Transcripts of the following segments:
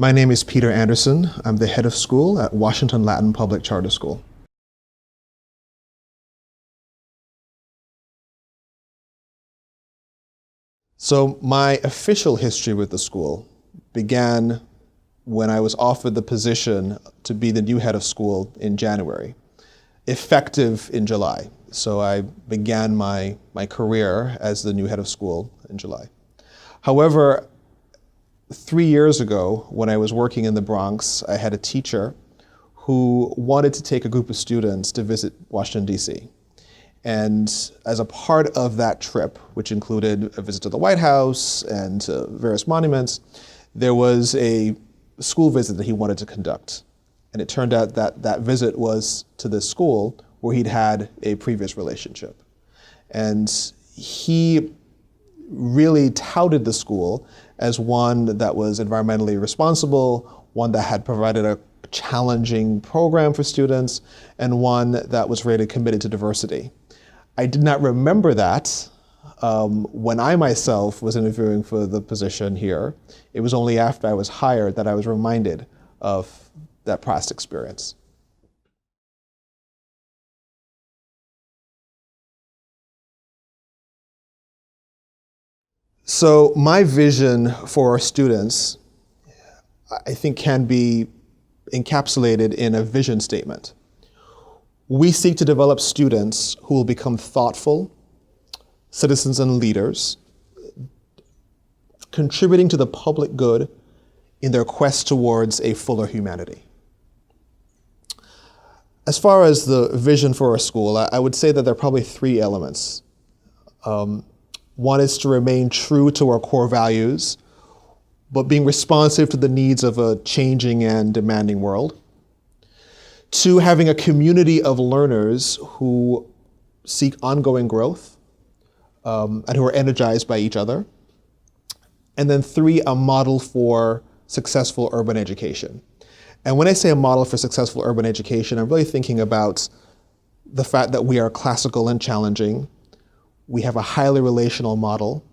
My name is Peter Anderson. I'm the head of school at Washington Latin Public Charter School. So my official history with the school began when I was offered the position to be the new head of school in January, effective in July. So I began my career as the new head of school in July. However, 3 years ago, when I was working in the Bronx, I had a teacher who wanted to take a group of students to visit Washington, D.C. And as a part of that trip, which included a visit to the White House and various monuments, there was a school visit that he wanted to conduct. And it turned out that that visit was to this school where he'd had a previous relationship. And he really touted the school as one that was environmentally responsible, one that had provided a challenging program for students, and one that was really committed to diversity. I did not remember that when I myself was interviewing for the position here. It was only after I was hired that I was reminded of that past experience. So my vision for our students, I think, can be encapsulated in a vision statement. We seek to develop students who will become thoughtful citizens and leaders, contributing to the public good in their quest towards a fuller humanity. As far as the vision for our school, I would say that there are probably three elements. One is to remain true to our core values, but being responsive to the needs of a changing and demanding world. Two, having a community of learners who seek ongoing growth and who are energized by each other. And then three, a model for successful urban education. And when I say a model for successful urban education, I'm really thinking about the fact that we are classical and challenging. We have a highly relational model,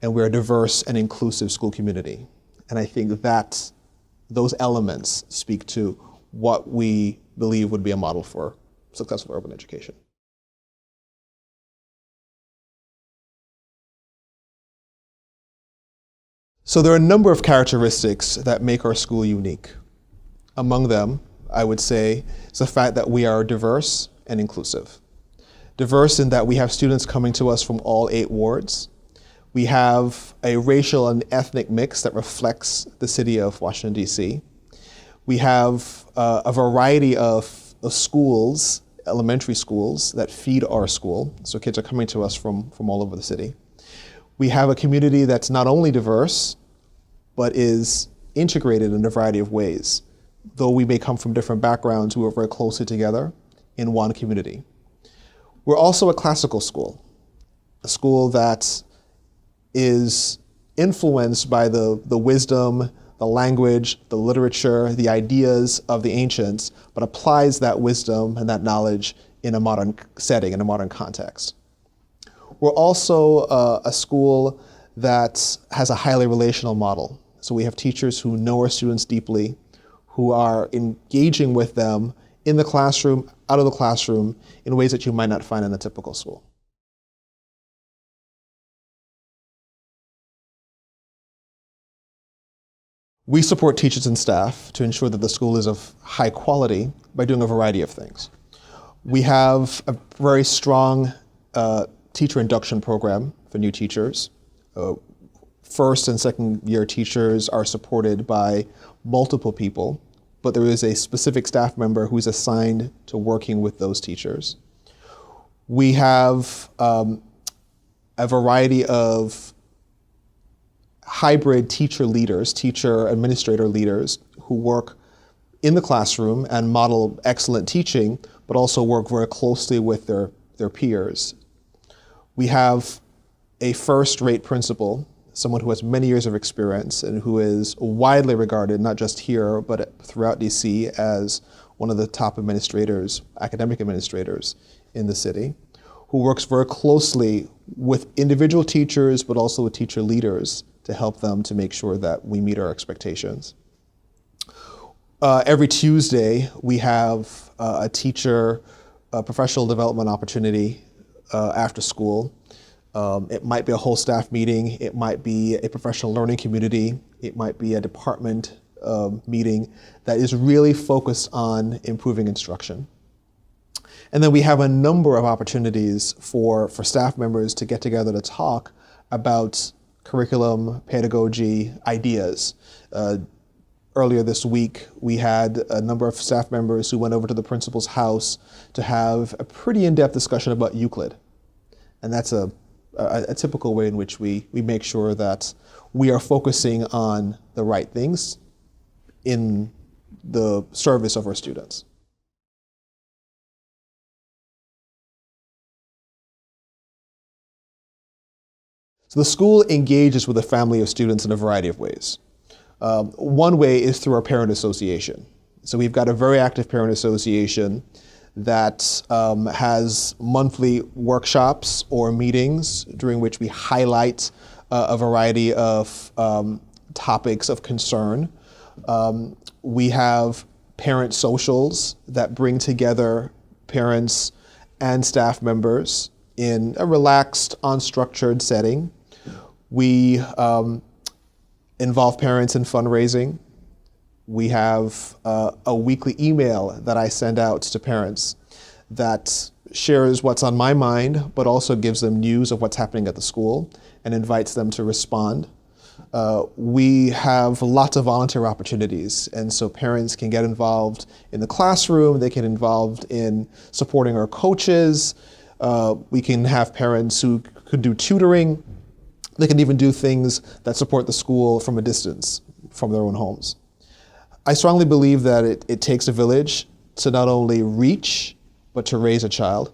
and we're a diverse and inclusive school community. And I think that those elements speak to what we believe would be a model for successful urban education. So there are a number of characteristics that make our school unique. Among them, I would say, is the fact that we are diverse and inclusive. Diverse in that we have students coming to us from all 8 wards. We have a racial and ethnic mix that reflects the city of Washington, D.C. We have a variety of schools, elementary schools, that feed our school. So kids are coming to us from all over the city. We have a community that's not only diverse, but is integrated in a variety of ways. Though we may come from different backgrounds, we work very closely together in one community. We're also a classical school, a school that is influenced by the wisdom, the language, the literature, the ideas of the ancients, but applies that wisdom and that knowledge in a modern setting, in a modern context. We're also a school that has a highly relational model. So we have teachers who know our students deeply, who are engaging with them in the classroom, out of the classroom, in ways that you might not find in a typical school. We support teachers and staff to ensure that the school is of high quality by doing a variety of things. We have a very strong teacher induction program for new teachers. First and second year teachers are supported by multiple people, but there is a specific staff member who's assigned to working with those teachers. We have a variety of hybrid teacher leaders, teacher administrator leaders, who work in the classroom and model excellent teaching, but also work very closely with their peers. We have a first-rate principal, someone who has many years of experience and who is widely regarded, not just here, but throughout DC, as one of the top administrators, academic administrators in the city, who works very closely with individual teachers, but also with teacher leaders to help them to make sure that we meet our expectations. Every Tuesday, we have a teacher professional development opportunity after school. It might be a whole staff meeting. It might be a professional learning community. It might be a department meeting that is really focused on improving instruction. And then we have a number of opportunities for staff members to get together to talk about curriculum, pedagogy, ideas. Earlier this week, we had a number of staff members who went over to the principal's house to have a pretty in-depth discussion about Euclid. And that's a typical way in which we make sure that we are focusing on the right things in the service of our students. So the school engages with a family of students in a variety of ways. One way is through our parent association. So we've got a very active parent association that has monthly workshops or meetings during which we highlight a variety of topics of concern. We have parent socials that bring together parents and staff members in a relaxed, unstructured setting. We involve parents in fundraising. We have a weekly email that I send out to parents that shares what's on my mind, but also gives them news of what's happening at the school and invites them to respond. We have lots of volunteer opportunities, and so parents can get involved in the classroom, they get involved in supporting our coaches. We can have parents who could do tutoring. They can even do things that support the school from a distance, from their own homes. I strongly believe that it takes a village to not only reach, but to raise a child.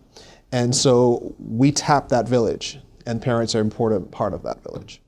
And so we tap that village, and parents are an important part of that village.